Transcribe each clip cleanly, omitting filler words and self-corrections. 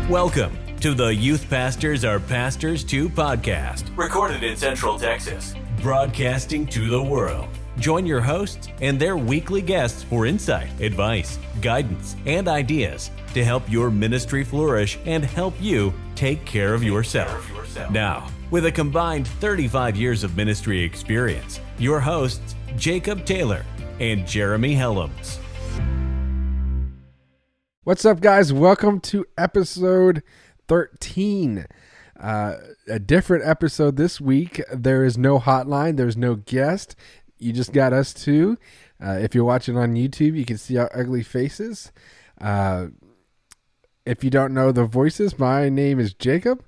Welcome to the Youth Pastors Are Pastors Too podcast, recorded in Central Texas, broadcasting to the world. Join your hosts and their weekly guests for insight, advice, guidance, and ideas to help your ministry flourish and help you take care of yourself. Now, with a combined 35 years of ministry experience, your hosts, Jacob Taylor and Jeremy Helms. What's up, guys? Welcome to episode 13. A different episode this week. There is no hotline. There's no guest. You just got us two. If you're watching on YouTube, you can see our ugly faces. If you don't know the voices, my name is Jacob,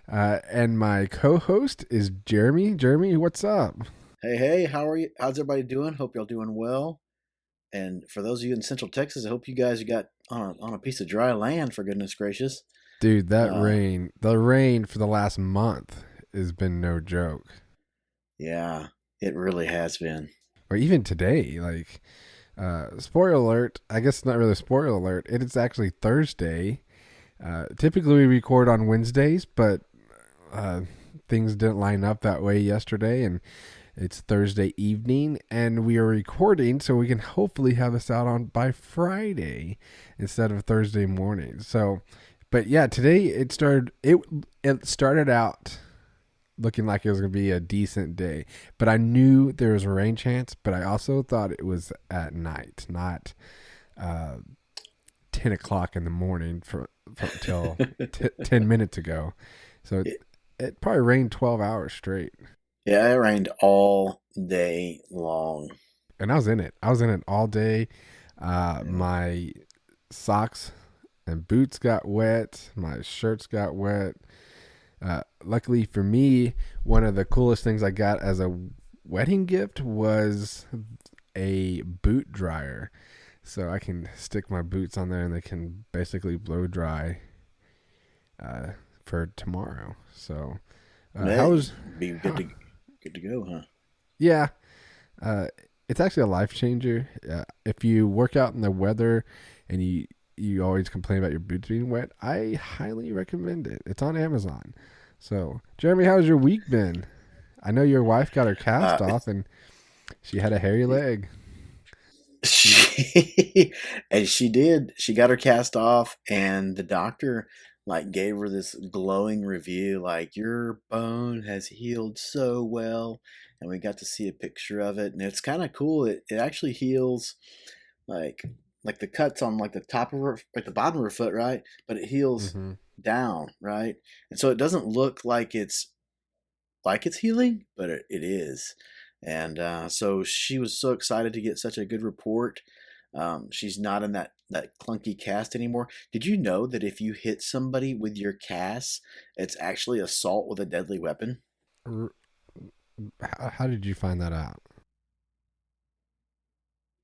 and my co-host is Jeremy. Jeremy, what's up? Hey, how are you? How's everybody doing? Hope y'all doing well. And for those of you in Central Texas, I hope you guys got on a piece of dry land, for goodness gracious. Dude, the rain for the last month has been no joke. Yeah, it really has been. Or even today, like, spoiler alert, I guess it's not really a spoiler alert. It is actually Thursday. Typically we record on Wednesdays, but things didn't line up that way yesterday, and it's Thursday evening, and we are recording so we can hopefully have this out by Friday instead of Thursday morning. So, but yeah, today it started out looking like it was going to be a decent day, but I knew there was a rain chance, but I also thought it was at night, not 10 o'clock in the morning till 10 minutes ago. So it probably rained 12 hours straight. Yeah, it rained all day long. And I was in it. All day. My socks and boots got wet. My shirts got wet. Luckily for me, one of the coolest things I got as a wedding gift was a boot dryer. So I can stick my boots on there and they can basically blow dry for tomorrow. So be good to go, huh? Yeah. It's actually a life changer. If you work out in the weather and you always complain about your boots being wet, I highly recommend it. It's on Amazon. So, Jeremy, how's your week been? I know your wife got her cast off and she had a hairy leg. And she did. She got her cast off, and the doctor gave her this glowing review, your bone has healed so well. And we got to see a picture of it, and it's kind of cool. It actually heals like the cuts on the top of her, the bottom of her foot, right? But it heals down, right? And so it doesn't look like it's healing, but it is. And so she was so excited to get such a good report. She's not in that clunky cast anymore. Did you know that if you hit somebody with your cast, it's actually assault with a deadly weapon? How did you find that out?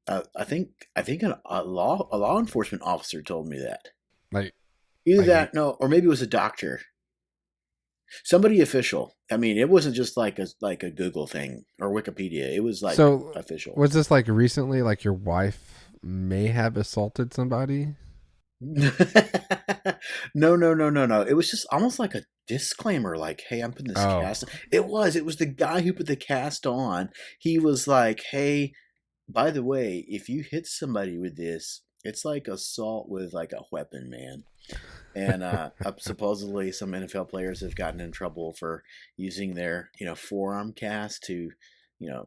I think a law enforcement officer told me that. Or maybe it was a doctor. Somebody official. I mean, it wasn't just like a Google thing or Wikipedia. It was official. Was this recently? Your wife may have assaulted somebody? No. It was just almost like a disclaimer, hey, I'm putting this cast on. It was the guy who put the cast on. He was like, hey, by the way, if you hit somebody with this, it's like assault with a weapon, man. And supposedly some NFL players have gotten in trouble for using their forearm cast to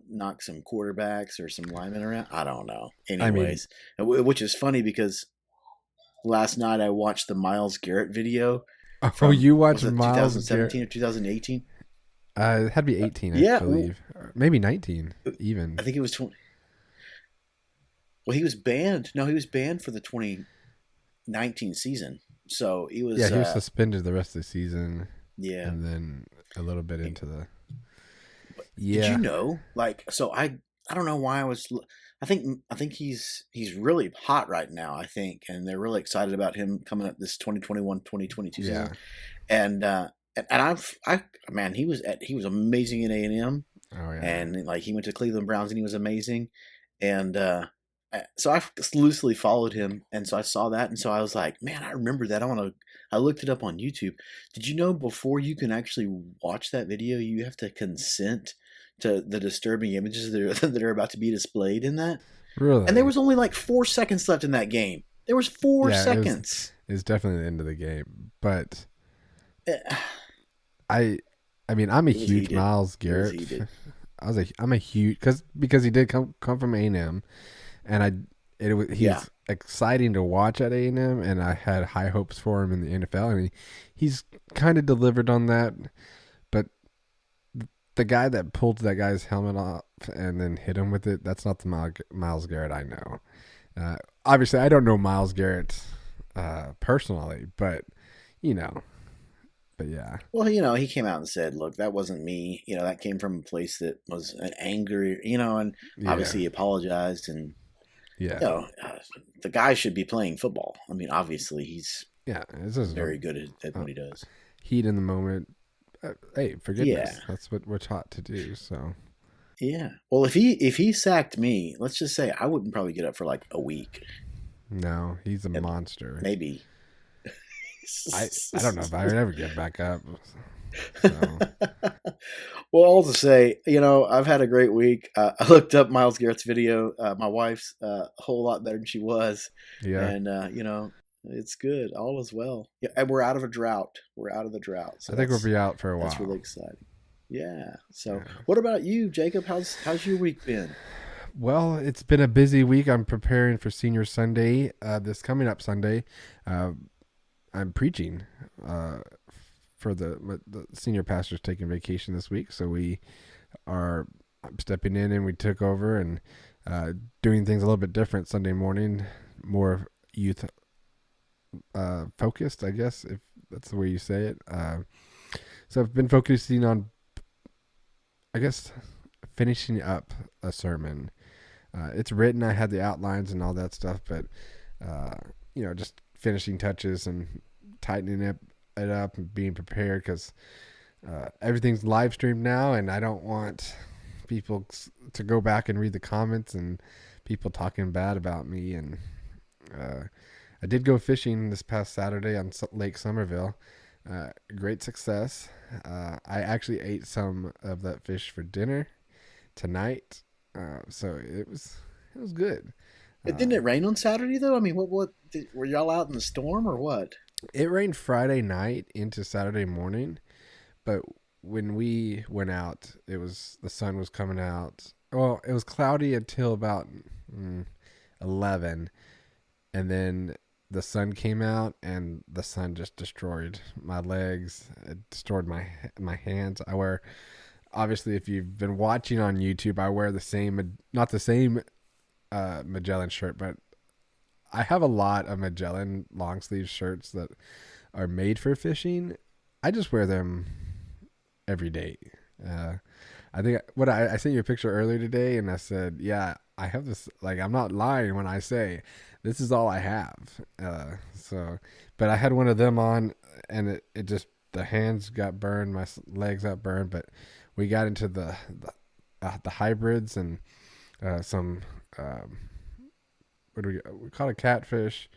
knock some quarterbacks or some linemen around. I don't know. Anyways, which is funny because last night I watched the Myles Garrett video. You watched Myles 2017 or 2018? It had to be 18, I believe. Maybe 19 even. I think it was 20. Well, he was banned. No, he was banned for the 2019 season. So he was. Yeah, he was suspended the rest of the season. Yeah, and then a little bit into the. Yeah. Did you know? So I don't know why I was. I think he's really hot right now. I think, and they're really excited about him coming up this 2021-2022 season. And he was amazing in A&M. Oh yeah. And he went to Cleveland Browns and he was amazing. And So I loosely followed him, and so I saw that, and so I was like, man, I remember that. I looked it up on YouTube. Did you know before you can actually watch that video, you have to consent to the disturbing images that are about to be displayed in that? And there Really? was only like 4 seconds left in that game. There was four Yeah, seconds. it's definitely the end of the game. But Eh, I I mean, I'm a It was huge heated. Miles It was Garrett. heated. I'm a huge because he did come from A&M, and Yeah. he's exciting to watch at A&M, and I had high hopes for him in the NFL, and he's kind of delivered on that. But the guy that pulled that guy's helmet off and then hit him with it, that's not the Miles Garrett I know. Obviously, I don't know Miles Garrett personally, but you know, but yeah, Well, he came out and said, "Look, that wasn't me. That came from a place that was an angry, and yeah, obviously he apologized. And yeah, the guy should be playing football. I mean, obviously he's yeah. It's just very good at uh, what he does. heat in the moment. Hey, Yeah, forgiveness. That's what we're taught to do. So yeah. Well, if he sacked me, let's just say I wouldn't probably get up for like a week, no, he's a and monster. maybe. I don't know if I would ever get back up. So Well, all to say, I've had a great week. I looked up Miles Garrett's video. My wife's a whole lot better than she was, yeah, and it's good. All is well. Yeah, and we're out of a drought. We're out of the drought, so I think we'll be out for a that's really while. exciting. Yeah. So, Yeah. what about you, Jacob? How's your week been? Well, it's been a busy week. I'm preparing for Senior Sunday. This coming up Sunday, uh, I'm preaching uh, for the senior pastor's taking vacation this week, so I'm stepping in and we took over and doing things a little bit different Sunday morning, more youth focused, I guess, if that's the way you say it. So I've been focusing on, I guess, finishing up a sermon. It's written. I had the outlines and all that stuff, but uh, just finishing touches and tightening it up and being prepared because everything's live streamed now, and I don't want people to go back and read the comments and people talking bad about me. And uh, I did go fishing this past Saturday on Lake Somerville. Great success. I actually ate some of that fish for dinner tonight, so it was good. Didn't it rain on Saturday though? I mean, were y'all out in the storm or what? It rained Friday night into Saturday morning, but when we went out, the sun was coming out. Well, it was cloudy until about 11, and then the sun came out, and the sun just destroyed my legs. It destroyed my hands. Obviously, if you've been watching on YouTube, I wear not the same Magellan shirt, but I have a lot of Magellan long sleeve shirts that are made for fishing. I just wear them every day. Uh, I think I sent you a picture earlier today, and I said, yeah, I have this. Like, I'm not lying when I say this is all I have. But I had one of them on, and it just the hands got burned, my legs got burned. But we got into the hybrids and some. What do we caught a catfish,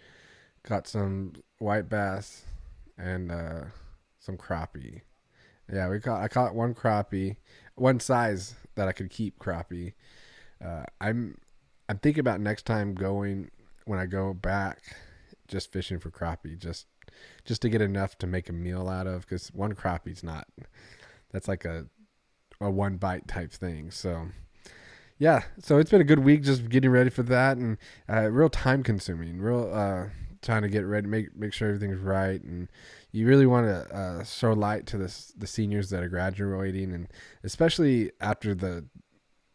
got some white bass, and some crappie. Yeah, I caught one crappie, one size that I could keep crappie. I'm thinking about next time going when I go back, just fishing for crappie, just to get enough to make a meal out of, because one crappie's not. That's like a one bite type thing. So yeah, so it's been a good week just getting ready for that, and real time consuming, real trying to get ready, make sure everything's right, and you really want to show light to the seniors that are graduating, and especially after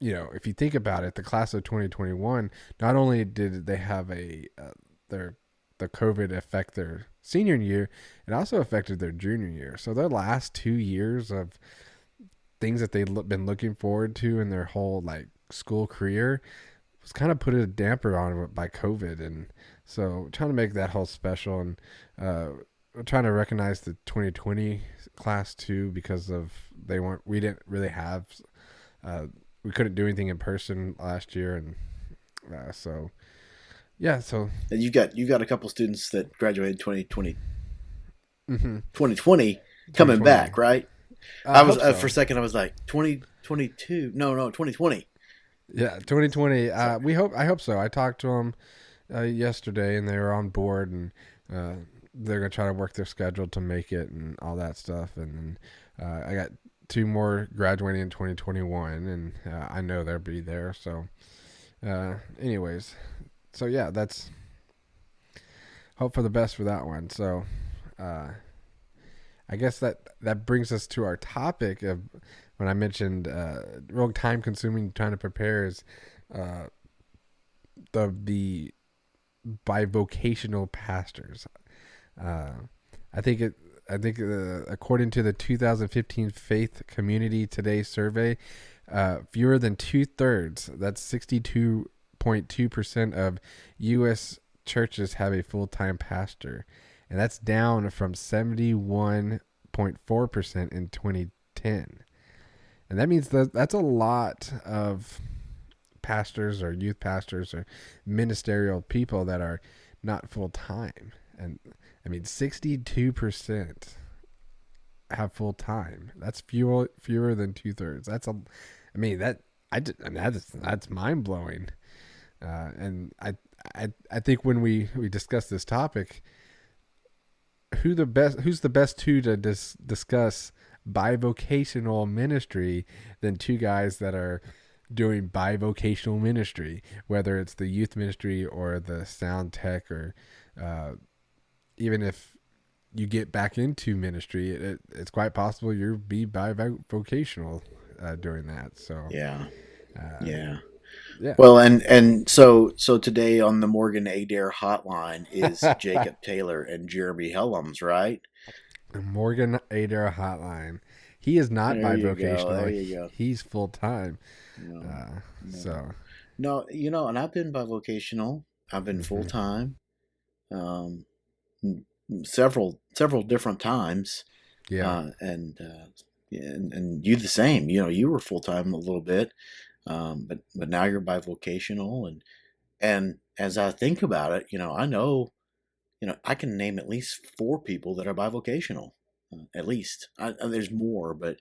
if you think about it, the class of 2021, not only did they have the COVID affect their senior year, it also affected their junior year. So their last 2 years of things that they've been looking forward to in their whole school career was kind of put a damper on it by COVID. And so trying to make that whole special, and we're trying to recognize the 2020 class too, because we didn't really have we couldn't do anything in person last year, and so Yeah. So And you got a couple students that graduated 2020, mm-hmm. 2020 coming 2020. back, right? I I was hope for so. a second I was like 2022. No, 2020. Yeah, 2020. Sorry. I hope so. I talked to them yesterday, and they were on board, and they're gonna try to work their schedule to make it and all that stuff. And I got two more graduating in 2021, and I know they'll be there. So, anyways, so yeah, that's hope for the best for that one. So, uh, I guess that brings us to our topic of when I mentioned real time consuming trying to prepare is uh, the bivocational pastors. Uh, I think it. I think according to the 2015 Faith Community Today survey, fewer than 2/3, that's 62.2% of U.S. churches have a full-time pastor, and that's down from 71.4% in 2010. And that means that's a lot of pastors or youth pastors or ministerial people that are not full time. And I mean, 62% have full time. That's fewer than 2/3. I mean that I mean that's mind blowing. And I think when we discuss this topic, who's the best two to discuss bivocational ministry than two guys that are doing bivocational ministry, whether it's the youth ministry or the sound tech, or even if you get back into ministry, it's quite possible you'll be bivocational doing that. So, Yeah. uh, Yeah. yeah. Well, and so today on the Morgan Adair hotline is Jacob Taylor and Jeremy Helms, right? The Morgan Adair hotline. He is not There you go. There bivocational. you go. He's full time. No, no, So, no. And I've been bivocational. I've been full mm-hmm. time, um, several different times, Yeah, and and you the same. You were full time a little bit, but now you're bivocational, and as I think about it, I know, I can name at least four people that are bivocational, at least. There's more, but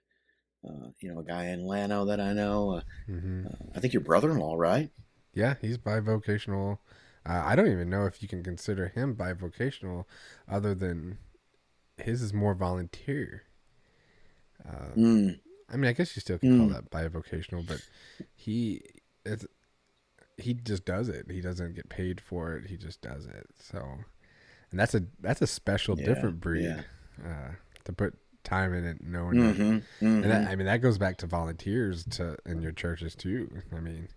a guy in Lano that I know. mm-hmm. I think your brother-in-law, right? Yeah, he's bivocational. I don't even know if you can consider him bivocational, other than his is more volunteer. Uh, Mm, I mean, I guess you still could call mm, that bivocational, but he it's, he just does it. He doesn't get paid for it. He just does it. So, and that's a special, yeah, different breed yeah. to put time in it, knowing that. Mm-hmm. And Mm-hmm. that, I mean, that goes back to volunteers to in your churches too. I mean,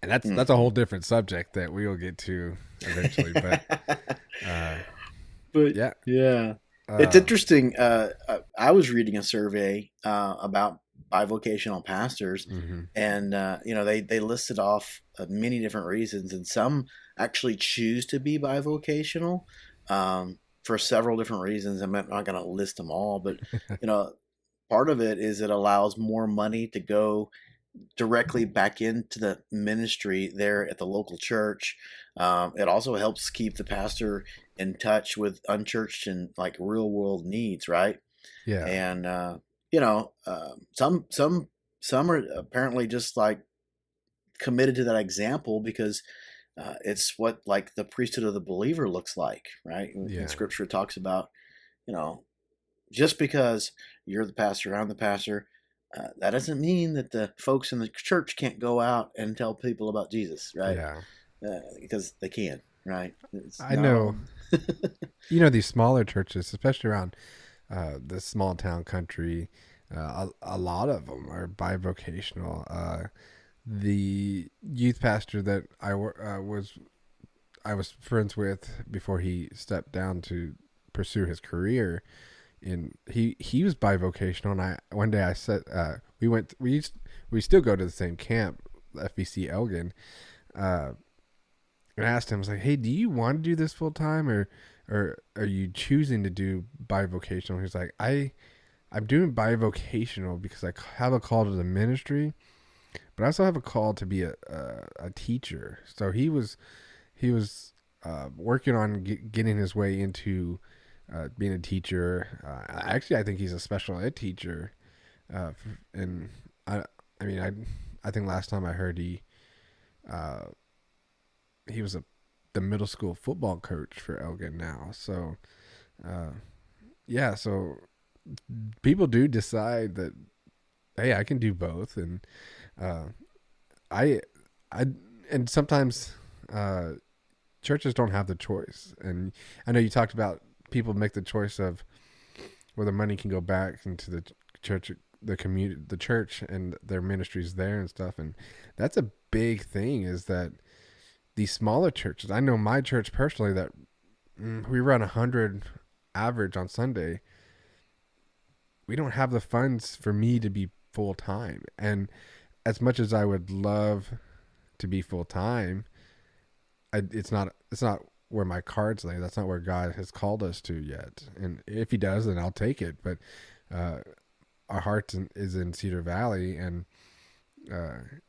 and that's a Mm-hmm. whole different subject that we will get to eventually. But uh, But yeah, yeah, it's uh, interesting. I was reading a survey about bivocational pastors, mm-hmm. and they listed off many different reasons, and some actually choose to be bivocational for several different reasons. I'm not going to list them all, but you know, part of it is it allows more money to go directly back into the ministry there at the local church. It also helps keep the pastor in touch with unchurched and like real world needs, right? Yeah, And some are apparently just like committed to that example because it's what like the priesthood of the believer looks like, right? When yeah, Scripture talks about, you know, just because you're the pastor, I'm the pastor, that doesn't mean that the folks in the church can't go out and tell people about Jesus, right? yeah. Because they can, right? It's I not know. all. These smaller churches, especially around the small town country, a lot of them are bivocational. The youth pastor that I was friends with before he stepped down to pursue his career, and he was bivocational. And one day I said we still go to the same camp, FBC Elgin. Uh, and I asked him, I was like, "Hey, do you want to do this full time, or are you choosing to do bivocational?" He's like, I'm doing bivocational because I have a call to the ministry, but I also have a call to be a teacher." So he was he was working on getting his way into being a teacher. Actually, I think he's a special ed teacher. And I mean, I think last time I heard uh, he was the middle school football coach for Elgin now. So, uh, yeah, so people do decide that, hey, I can do both, and uh, I, I, and sometimes churches don't have the choice. And I know you talked about people make the choice of where the money can go back into the church, the community, the church, and their ministries there and stuff. And that's a big thing. Is that these smaller churches? I know my church personally that we run 100 average on Sunday. We don't have the funds for me to be full time, and as much as I would love to be full time, it's not where my cards lay. That's not where God has called us to yet. And if He does, then I'll take it. But our heart is in Cedar Valley, and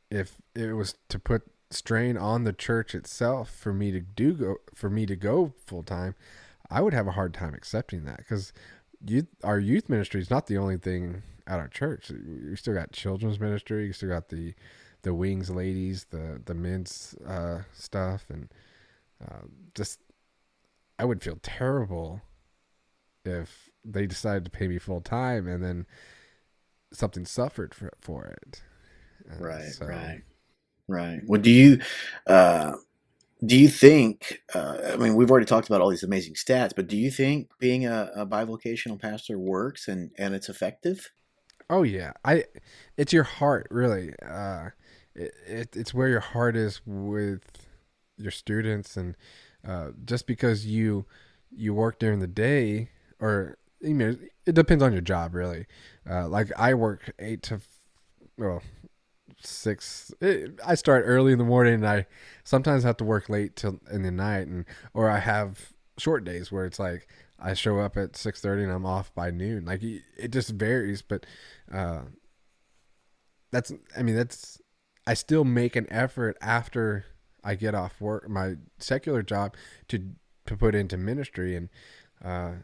if it was to put strain on the church itself for me to go full time, I would have a hard time accepting that, because our youth ministry is not the only thing at our church. We still got children's ministry. You still got the wings ladies, the men's stuff, and just I would feel terrible if they decided to pay me full time and then something suffered for it. Right. Well, do you think? I mean, we've already talked about all these amazing stats, but do you think being a bivocational pastor works and it's effective? Oh yeah, it's your heart really. It's where your heart is with your students, and just because you work during the day, or it depends on your job really. Like I work 6. I start early in the morning, and I sometimes have to work late till in the night, or I have short days where it's like I show up at 6:30 and I'm off by noon. Like it just varies, but uh, that's I still make an effort after I get off work, my secular job, to put into ministry, and And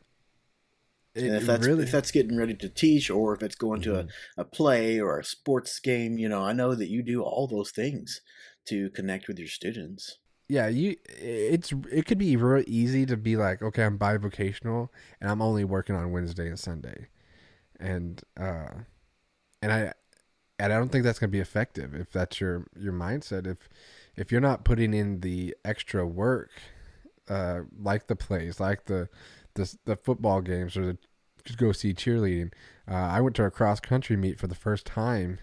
it really. if that's getting ready to teach, or if it's going to Mhm. a play or a sports game, I know that you do all those things to connect with your students. Yeah, it could be real easy to be like, okay, I'm bivocational and I'm only working on Wednesday and Sunday, and and I don't think that's gonna be effective if that's your mindset. If you're not putting in the extra work, like the plays, like the football games, or to go see cheerleading. I went to a cross country meet for the first time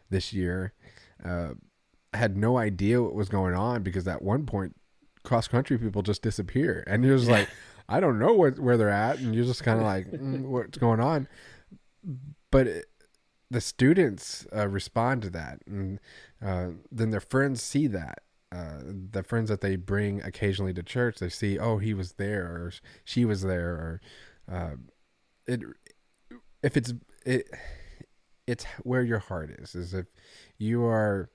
this year. I had no idea what was going on, because at one point cross country people just disappear, and you're just like, I don't know where they're at, and you're just kind of like, what's going on? But the students respond to that, and then their friends see that. The friends that they bring occasionally to church, they see, oh, he was there, or she was there, or it if it's where your heart is if you are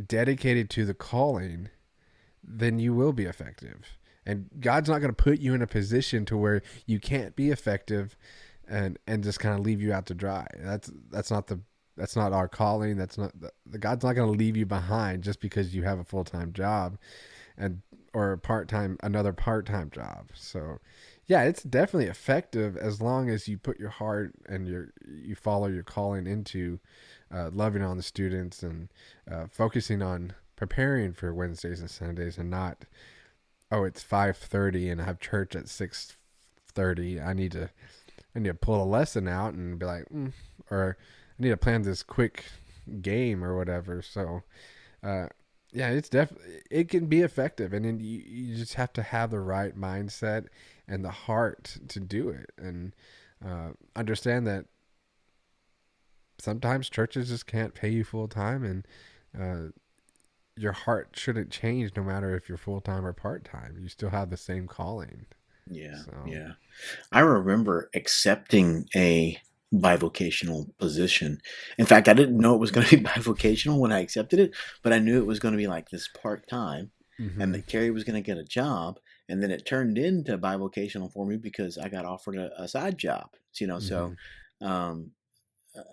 dedicated to the calling, then you will be effective. And God's not going to put you in a position to where you can't be effective, and just kind of leave you out to dry. That's not our calling. That's not the God's not going to leave you behind just because you have a full-time job or another part-time job. So yeah, it's definitely effective as long as you put your heart and you follow your calling into loving on the students, and focusing on preparing for Wednesdays and Sundays, and not, oh, it's 5:30 and I have church at 6:30. I need to pull a lesson out and be like, or I need to plan this quick game or whatever. So yeah, it can be effective, and then you just have to have the right mindset and the heart to do it, and understand that sometimes churches just can't pay you full time, and your heart shouldn't change no matter if you're full time or part time. You still have the same calling. Yeah, So yeah. I remember accepting a bivocational position. In fact, I didn't know it was going to be bivocational when I accepted it, but I knew it was going to be like this part time. and Mm-hmm. that Carrie was going to get a job. And then it turned into bivocational for me because I got offered a side job, Mm-hmm. so um,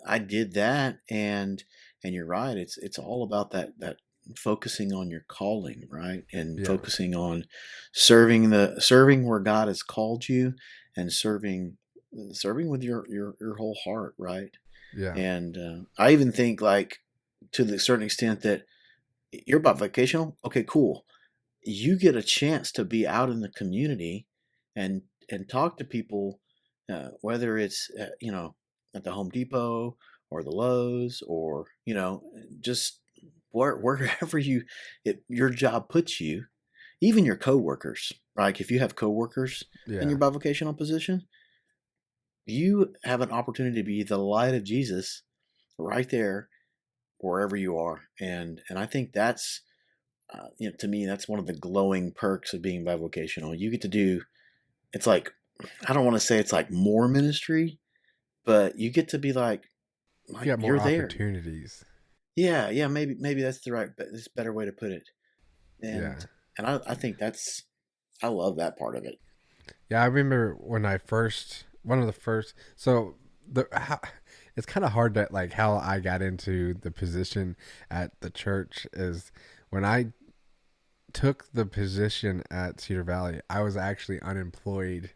I did that. And you're right. It's all about that focusing on your calling, right? And Yeah. focusing on serving where God has called you, and serving with your whole heart, right? Yeah. And I even think, like, to the certain extent, that you're about vocational. Okay, cool. You get a chance to be out in the community and talk to people, whether it's at the Home Depot or the Lowe's, or just wherever your job puts you, even your coworkers. Like, if you have coworkers in Yeah. your bivocational position, you have an opportunity to be the light of Jesus right there wherever you are. And I think that's to me, that's one of the glowing perks of being bivocational. You get to do, it's like, I don't want to say it's like more ministry, but you get to be You like got more you're there. opportunities. Yeah, yeah, maybe that's that's a better way to put it. Yeah. And I think I love that part of it. Yeah, I remember when I first, one of the first, so it's kind of hard to like how I got into the position at the church is when I took the position at Cedar Valley, I was actually unemployed.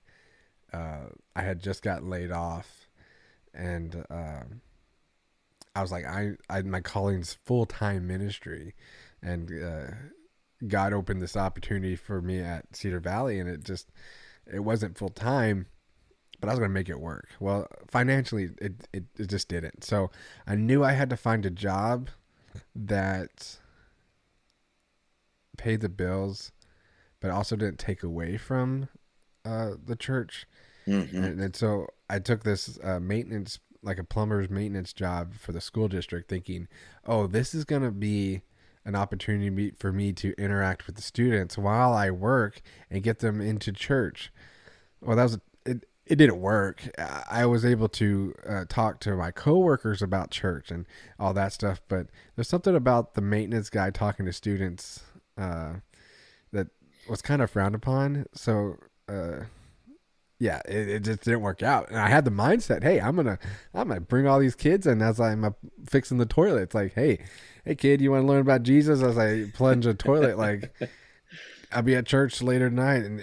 I had just got laid off, and I was like, my calling's full time ministry, and God opened this opportunity for me at Cedar Valley, and it wasn't full time, but I was going to make it work. Well, financially, it just didn't. So I knew I had to find a job that paid the bills, but also didn't take away from the church. Hmm. And so I took this maintenance, like a plumber's maintenance job for the school district, thinking, oh, this is going to be an opportunity for me to interact with the students while I work and get them into church. Well, that was it. It didn't work. I was able to talk to my coworkers about church and all that stuff, but there's something about the maintenance guy talking to students that was kind of frowned upon. So, yeah, it just didn't work out. And I had the mindset, hey, I'm gonna bring all these kids in as I'm fixing the toilet. It's like, hey kid, you want to learn about Jesus as I plunge a toilet? Like, I'll be at church later tonight, and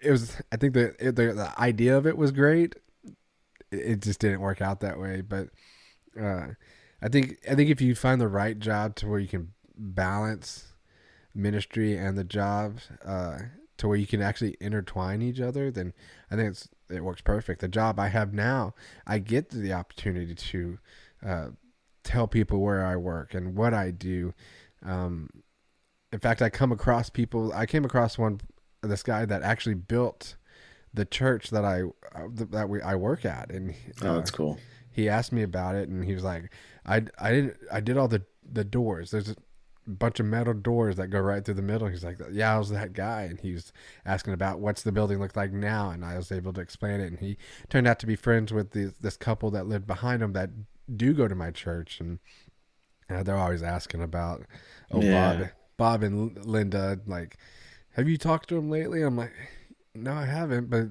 it was. I think the idea of it was great. It just didn't work out that way. But I think if you find the right job to where you can balance ministry and the job, to where you can actually intertwine each other, then I think it works perfect. The job I have now, I get the opportunity to tell people where I work and what I do. In fact, I came across this guy that actually built the church that I work at, and Oh, that's cool. he asked me about it, and he was like, I did all the doors. There's a bunch of metal doors that go right through the middle. He's like, yeah, I was that guy, and he was asking about what's the building look like now, and I was able to explain it, and he turned out to be friends with this couple that lived behind him that do go to my church, and they're always asking about, oh, Yeah. Bob and Linda, like, have you talked to him lately? I'm like, no, I haven't, but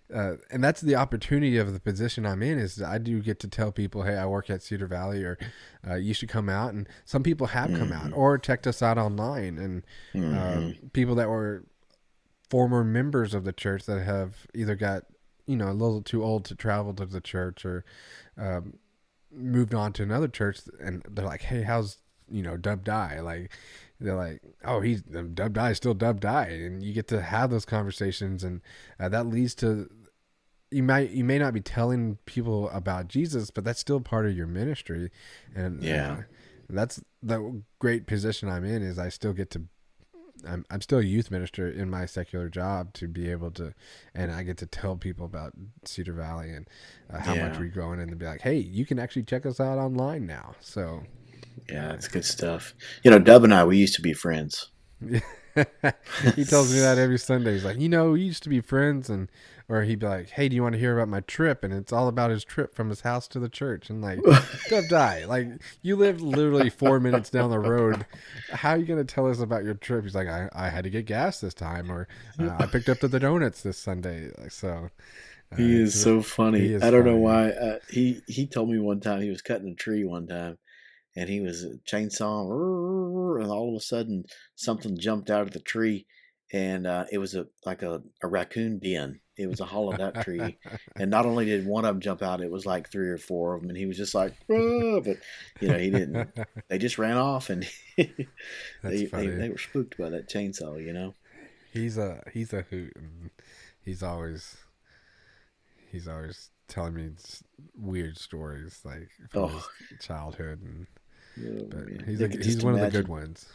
and that's the opportunity of the position I'm in, is I do get to tell people, hey, I work at Cedar Valley, or you should come out. And some people have come out Hmm. or checked us out online, and Hmm. people that were former members of the church that have either got a little too old to travel to the church, or um, moved on to another church, and they're like, hey, how's Dub Die? Like, they're like, oh, he's Dub Die is still Dub Die, and you get to have those conversations, and that leads to, you may not be telling people about Jesus, but that's still part of your ministry, and Yeah. that's the great position I'm in, is I still get to. I'm still a youth minister in my secular job, to be able to, and I get to tell people about Cedar Valley and how much Yeah. we're growing, and to be like, hey, you can actually check us out online now. So, Yeah, uh, that's good stuff. Dub and I, we used to be friends. He tells me that every Sunday. He's like, we used to be friends, and or he'd be like, hey, do you want to hear about my trip? And it's all about his trip from his house to the church. And like, don't die. Like, you live literally 4 minutes down the road. How are you going to tell us about your trip? He's like, I had to get gas this time, or I picked up the donuts this Sunday. So He is so he funny. is I don't know funny. why. He told me one time he was cutting a tree one time, and he was chainsaw, and all of a sudden something jumped out of the tree, and it was a raccoon den. It was a hollowed out tree, and not only did one of them jump out, it was like three or four of them, and he was just like, "Ah," but he didn't. They just ran off, and That's funny. they were spooked by that chainsaw. He's a hoot, and he's always he's always telling me weird stories like from his Oh, childhood, and but man. he's I could he's just one of the good imagine. ones.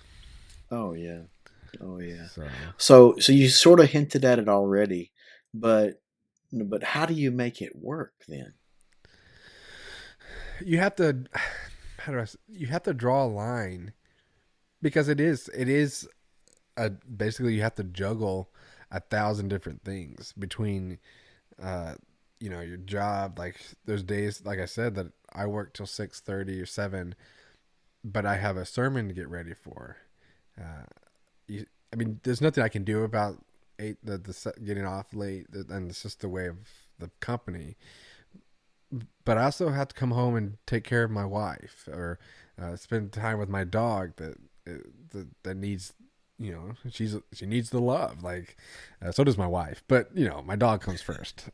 Oh yeah. Oh yeah. So So you sort of hinted at it already, but how do you make it work then? you have to you have to draw a line because it is basically you have to juggle 1,000 different things between your job. Like there's days, like I said, that I work till 6:30 or 7, but I have a sermon to get ready for. Uh, I mean, there's nothing I can do about getting off late, and it's just the way of the company. But I also have to come home and take care of my wife, or spend time with my dog that needs, she needs the love. Like, so does my wife, but my dog comes first.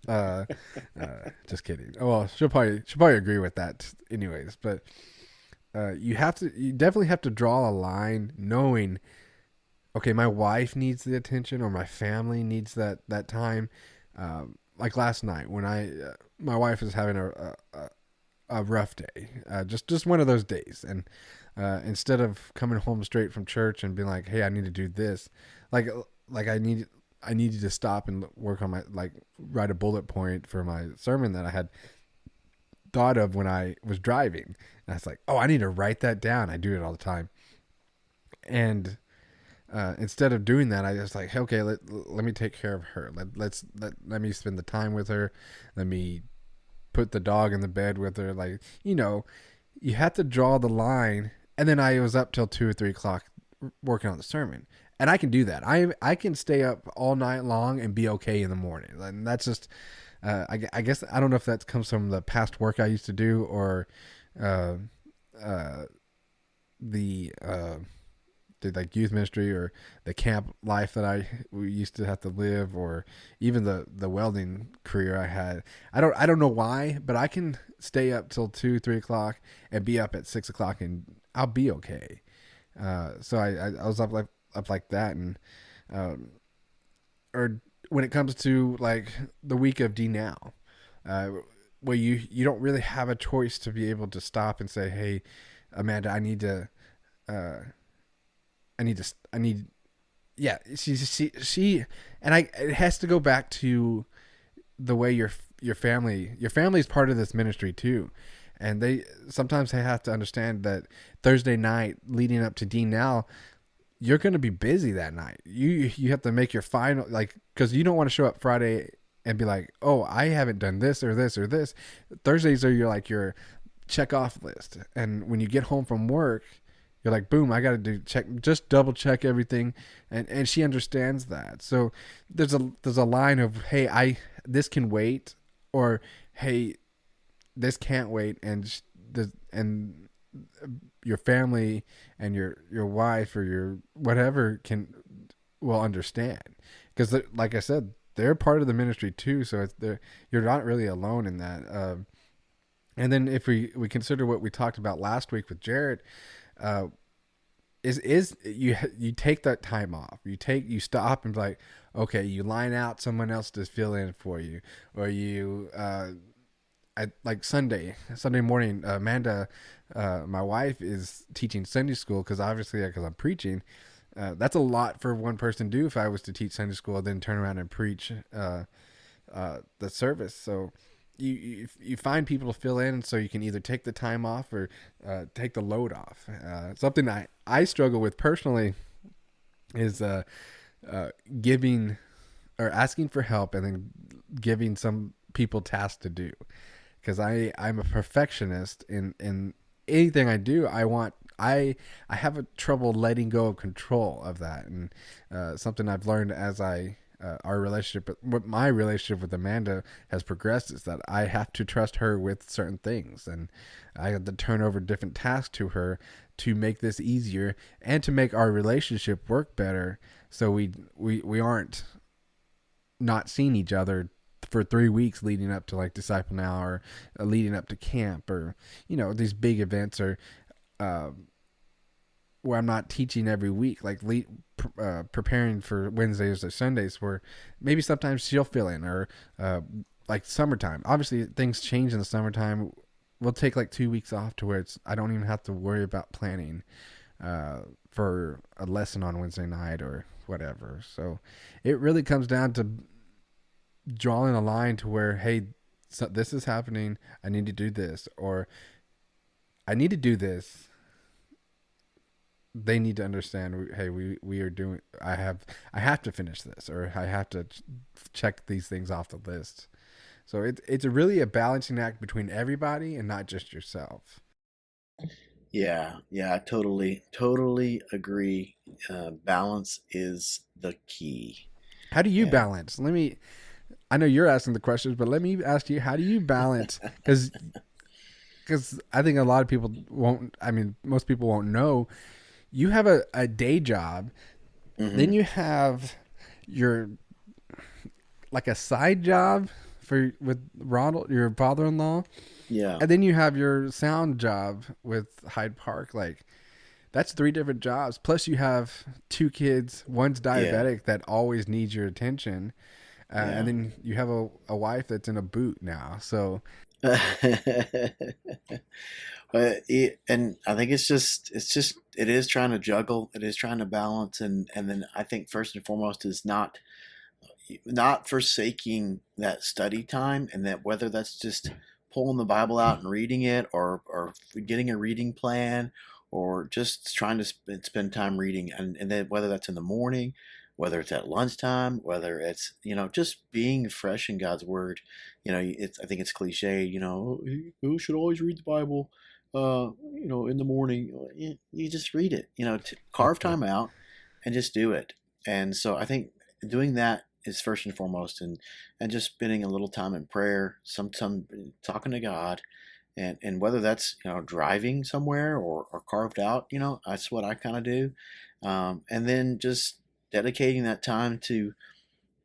Just kidding. Oh, well, she'll probably agree with that, anyways. But you definitely have to draw a line, knowing, okay, my wife needs the attention, or my family needs that time. Like last night when my wife was having a rough day, just one of those days, and instead of coming home straight from church and being like, hey, I need to do this, like I needed to stop and work on write a bullet point for my sermon that I had thought of when I was driving. And I was like, oh, I need to write that down. I do it all the time. And instead of doing that, I just like, okay, let me take care of her. Let me spend the time with her. Let me put the dog in the bed with her. Like, you have to draw the line. And then I was up till 2 or 3 o'clock working on the sermon, and I can do that. I can stay up all night long and be okay in the morning. And that's just, I guess I don't know if that comes from the past work I used to do, or uh, uh, the like youth ministry, or the camp life that we used to have to live, or even the welding career I had. I don't know why, but I can stay up till 2, 3 o'clock and be up at 6 o'clock, and I'll be okay. So I was up like that, and or when it comes to like the week of D now, uh, where you don't really have a choice to be able to stop and say, hey, Amanda, uh, I need, yeah, she, and it has to go back to the way your family is part of this ministry too. And they sometimes they have to understand that Thursday night leading up to D now, you're going to be busy that night. You have to make your final, like, because you don't want to show up Friday and be like, oh, I haven't done this or this or this. Thursdays are your check off list, and when you get home from work, you're like, boom, I got to just double check everything, and she understands that. So there's a line of, hey, this can wait, or hey, this can't wait, and your family and your wife or your whatever will understand, because like I said, they're part of the ministry too. So you're not really alone in that. And then if we consider what we talked about last week with Jared, uh, is you take that time off. You stop and be like, okay, you line out someone else to fill in for you, or you like Sunday morning, Amanda, my wife, is teaching Sunday school, because I'm preaching. That's a lot for one person to do. If I was to teach Sunday school, then turn around and preach the service. So you find people to fill in, so you can either take the time off, or take the load off. Something I struggle with personally is uh, giving or asking for help and then giving some people tasks to do. Because I'm a perfectionist in anything I do. I have a trouble letting go of control of that, and something I've learned as our relationship, what my relationship with Amanda has progressed, is that I have to trust her with certain things, and I have to turn over different tasks to her to make this easier and to make our relationship work better. So we aren't not seeing each other for 3 weeks leading up to like Disciple Now, or leading up to camp, or these big events, or uh, where I'm not teaching every week, like preparing for Wednesdays or Sundays, where maybe sometimes she'll fill in, or like summertime. Obviously, things change in the summertime. We'll take like 2 weeks off to where I don't even have to worry about planning for a lesson on Wednesday night or whatever. So it really comes down to drawing a line to where, hey, so this is happening. I need to do this, or I need to do this. They need to understand. Hey, we are doing. I have to finish this, or I have to check these things off the list. So it's really a balancing act between everybody and not just yourself. Yeah, I totally agree. Balance is the key. How do you Yeah. balance? I know you're asking the questions, but let me ask you, how do you balance? Because I think a lot of people won't, I mean, most people won't know. You have a day job, then Hmm. you have your, like a side job with Ronald, your father-in-law, Yeah, and then you have your sound job with Hyde Park. Like, that's three different jobs. Plus, you have two kids. One's yeah, diabetic that always needs your attention. And yeah. then you have a wife that's in a boot now. So, And I think it is trying to juggle, it is trying to balance, and then I think first and foremost is not forsaking that study time, and that whether that's just pulling the Bible out and reading it, or getting a reading plan, or just trying to spend time reading, and then whether that's in the morning, whether it's at lunchtime, whether it's just being fresh in God's Word. I think it's cliche. You should always read the Bible. In the morning, you just read it. Carve time out and just do it. And so I think doing that is first and foremost, and just spending a little time in prayer, some talking to God, and whether that's driving somewhere, or carved out, that's what I kind of do, and then just dedicating that time to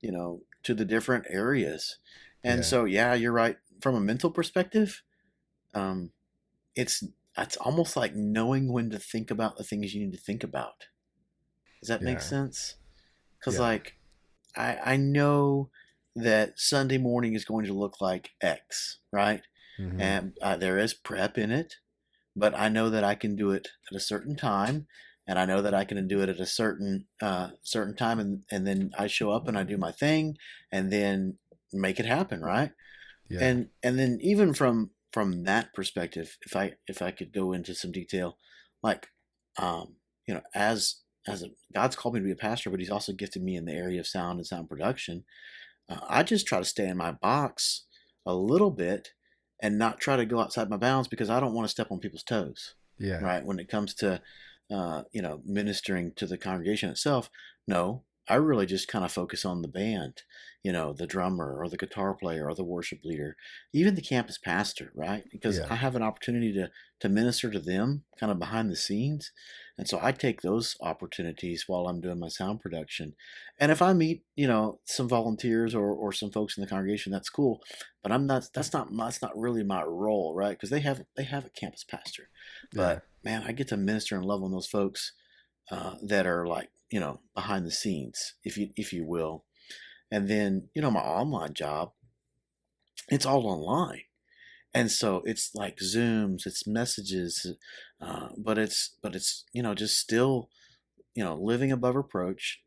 the different areas. And yeah, so yeah, you're right. From a mental perspective, um, it's it's almost like knowing when to think about the things you need to think about. Does that make yeah, sense? Because yeah. like I know that Sunday morning is going to look like X, right? Hmm. And there is prep in it, but I know that I can do it at a certain time, and I know that I can do it at a certain time, and then I show up and I do my thing, and then make it happen, right? Yeah, And then even from that perspective, if I could go into some detail, like as God's called me to be a pastor, but He's also gifted me in the area of sound and sound production. I just try to stay in my box a little bit and not try to go outside my bounds, because I don't want to step on people's toes, yeah, right? When it comes to, ministering to the congregation itself, no, I really just kind of focus on the band, the drummer or the guitar player or the worship leader, even the campus pastor, right? Because yeah, I have an opportunity to minister to them kind of behind the scenes. And so I take those opportunities while I'm doing my sound production. And if I meet, some volunteers, or some folks in the congregation, that's cool. But that's not really my role, right? Because they have a campus pastor. yeah, But man, I get to minister and love on those folks that are like, behind the scenes, if you will. And then, my online job, it's all online. And so it's like Zooms, it's messages, but it's just still, living above reproach,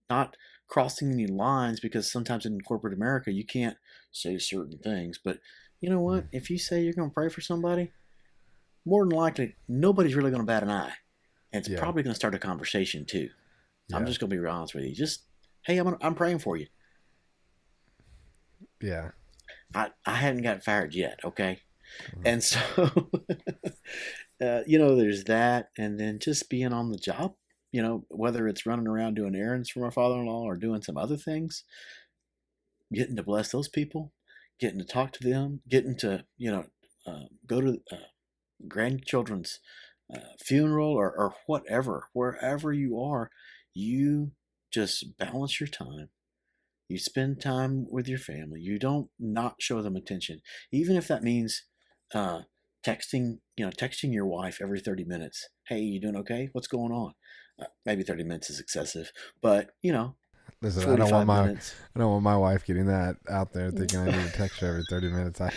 not crossing any lines, because sometimes in corporate America you can't say certain things. But you know what? mm, If you say you're going to pray for somebody, more than likely nobody's really going to bat an eye, and it's yeah, probably going to start a conversation too. I'm Yeah. just gonna be real honest with you. Just hey, I'm praying for you. Yeah. I hadn't got fired yet, okay? Mhm. And so, there's that, and then just being on the job. Whether it's running around doing errands for my father-in-law or doing some other things, getting to bless those people, getting to talk to them, getting to go to grandchildren's funeral or whatever, wherever you are, you just balance your time. You spend time with your family. You don't not show them attention, even if that means uh, texting your wife every 30 minutes. Hey, you doing okay? What's going on? Maybe 30 minutes is excessive, but Listen, 45 minutes. I don't want my wife getting that out there thinking I need to text her every 30 minutes. I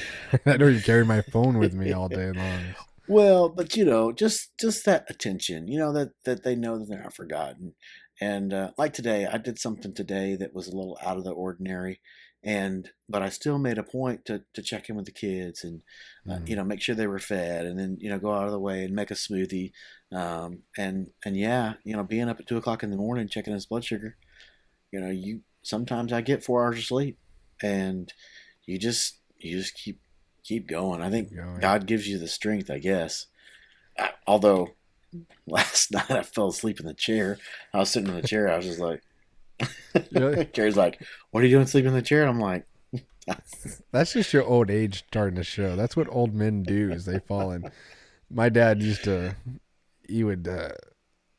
don't even carry my phone with me all day long. Well, but just that attention, that they know that they're not forgotten. And like today, I did something today that was a little out of the ordinary, but I still made a point to check in with the kids and Mm. make sure they were fed, and then go out of the way and make a smoothie, and yeah, being up at 2 o'clock in the morning checking his blood sugar. You sometimes I get 4 hours of sleep, and you just keep going. I think Keep going. God gives you the strength, I guess. Although last night I fell asleep in the chair. I was sitting in the chair. I was just like, Really? Carrie's like, "What are you doing sleeping in the chair?" And I'm like, That's just your old age starting to show. That's what old men do is they fall in. My dad he would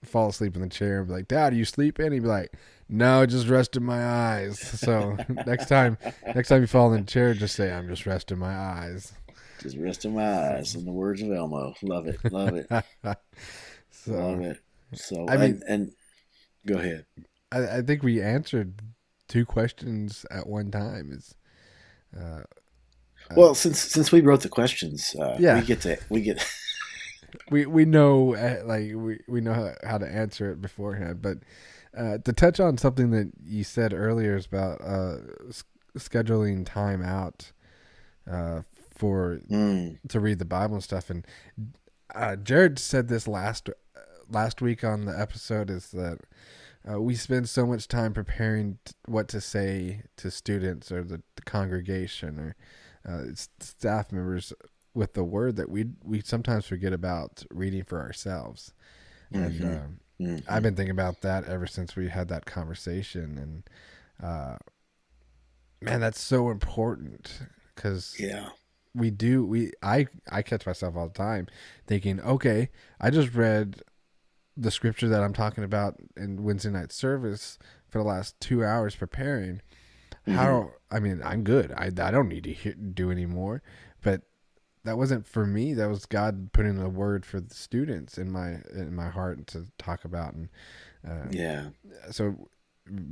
fall asleep in the chair and be like, "Dad, are you sleeping?" He'd be like, "No, just resting my eyes." So next time you fall in the chair, just say, "I'm just resting my eyes." just resting my eyes. In the words of Elmo, love it, love it, love So, it. So I mean, and go ahead. I think we answered two questions at one time. Uh, uh, Well, since we wrote the questions, we yeah, get we know we know how to answer it beforehand. But to touch on something that you said earlier is about scheduling time out uh, for mm, to read the Bible and stuff. And Jared said this last week on the episode is that we spend so much time preparing what to say to students or the congregation or staff members with the word that we sometimes forget about reading for ourselves. And hmm I've hmm been thinking about that ever since we had that conversation. And man, that's so important because yeah, I catch myself all the time thinking, okay, I just read the scripture that I'm talking about in Wednesday night service for the last 2 hours preparing. hmm I mean, I'm good. I don't need to do any more. But that wasn't for me. That was God putting a word for the students in my heart to talk about. And yeah, so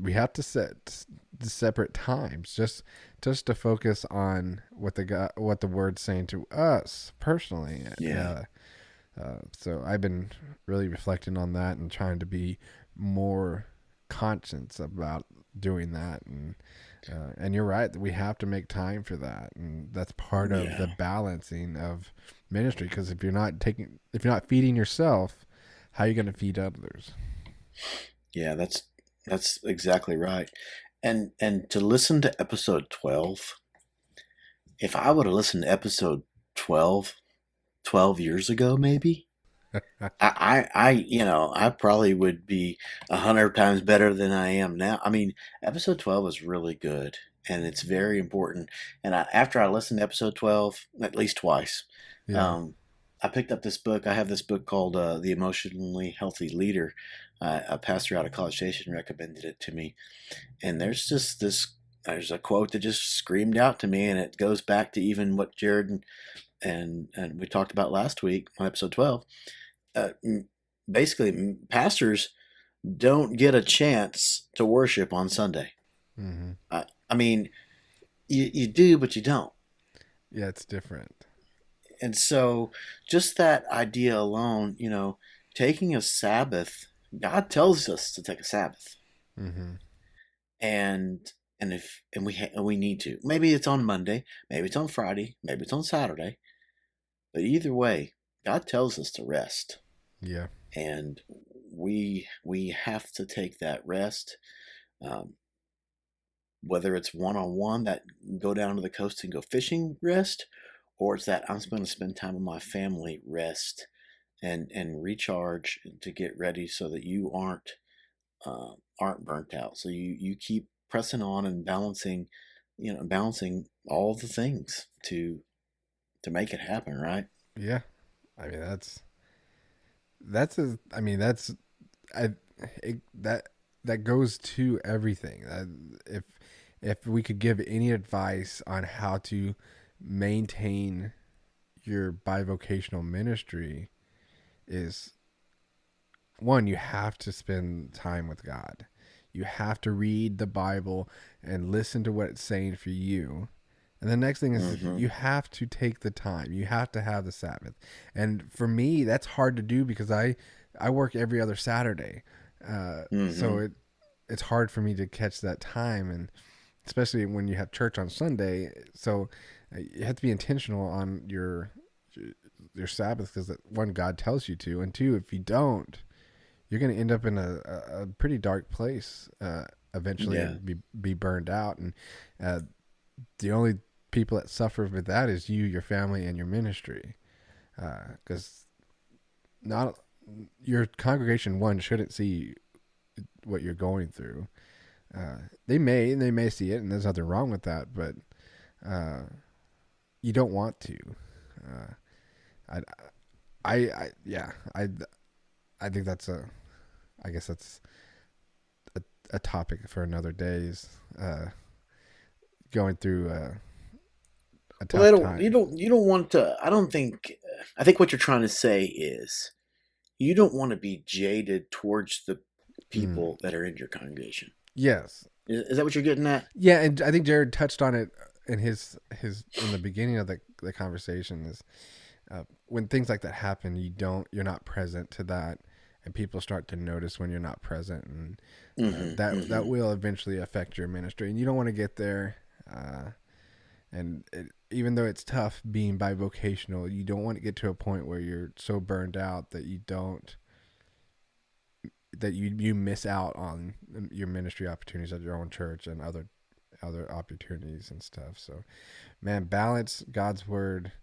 we have to set separate times just to focus on what the word's saying to us personally. yeah. So I've been really reflecting on that and trying to be more conscious about doing that. And you're right, we have to make time for that, and that's part of the Yeah. balancing of ministry. Because if you're not feeding yourself, how are you going to feed others? Yeah, that's exactly right. And to listen to episode 12, if I would have listened to episode 12, 12 years ago, maybe, I probably would be 100 times better than I am now. I mean, episode 12 is really good, and it's very important. And after I listened to episode 12 at least twice, Yeah. um, I picked up this book. I have this book called The Emotionally Healthy Leader. A pastor out of College Station recommended it to me, and there's a quote that just screamed out to me, and it goes back to even what Jared and we talked about last week on episode 12. uh, Basically, pastors don't get a chance to worship on Sunday. Mm-hmm. I mean, you do, but you don't. Yeah, it's different. And so, just that idea alone, taking a Sabbath, God tells us to take a Sabbath, Mm-hmm. and we need to. Maybe it's on Monday, maybe it's on Friday, maybe it's on Saturday, but either way, God tells us to rest. Yeah. And we have to take that rest, um, whether it's one on one, that go down to the coast and go fishing rest, or it's that I'm going to spend time with my family rest and recharge to get ready so that you aren't burnt out. So you keep pressing on and balancing, balancing all the things to make it happen, right? Yeah. I mean, that's a, I mean, that's, I, that, that goes to everything. If we could give any advice on how to maintain your bivocational ministry, is one, you have to spend time with God. You have to read the Bible and listen to what it's saying for you. And the next thing is Mm-hmm. you have to take the time. You have to have the Sabbath. And for me, that's hard to do because I work every other Saturday. So Mm-hmm. it's hard for me to catch that time, and especially when you have church on Sunday. So you have to be intentional on your Sabbath, because one, God tells you to, and two, if you don't, you're going to end up in a pretty dark place eventually, Yeah. and be burned out. And uh, the only people that suffer with that is you, your family, and your ministry, because not your congregation, one, shouldn't see what you're going through. They may see it, and there's nothing wrong with that, but uh, you don't want to. Uh, I, yeah, I think that's I guess that's a topic for another day's, going through a Well, they tough don't. time. You don't want to. I don't think. I think what you're trying to say is you don't want to be jaded towards the Mm. people that are in your congregation. Yes. Is that what you're getting at? Yeah, and I think Jared touched on it in his in the beginning of the conversation. Is when things like that happen, you're not present to that, and people start to notice when you're not present, and Mm-hmm. that Mm-hmm. will eventually affect your ministry, and you don't want to get there. Even though it's tough being bivocational, you don't want to get to a point where you're so burned out that you miss out on your ministry opportunities at your own church and other opportunities and stuff. So, man, balance God's word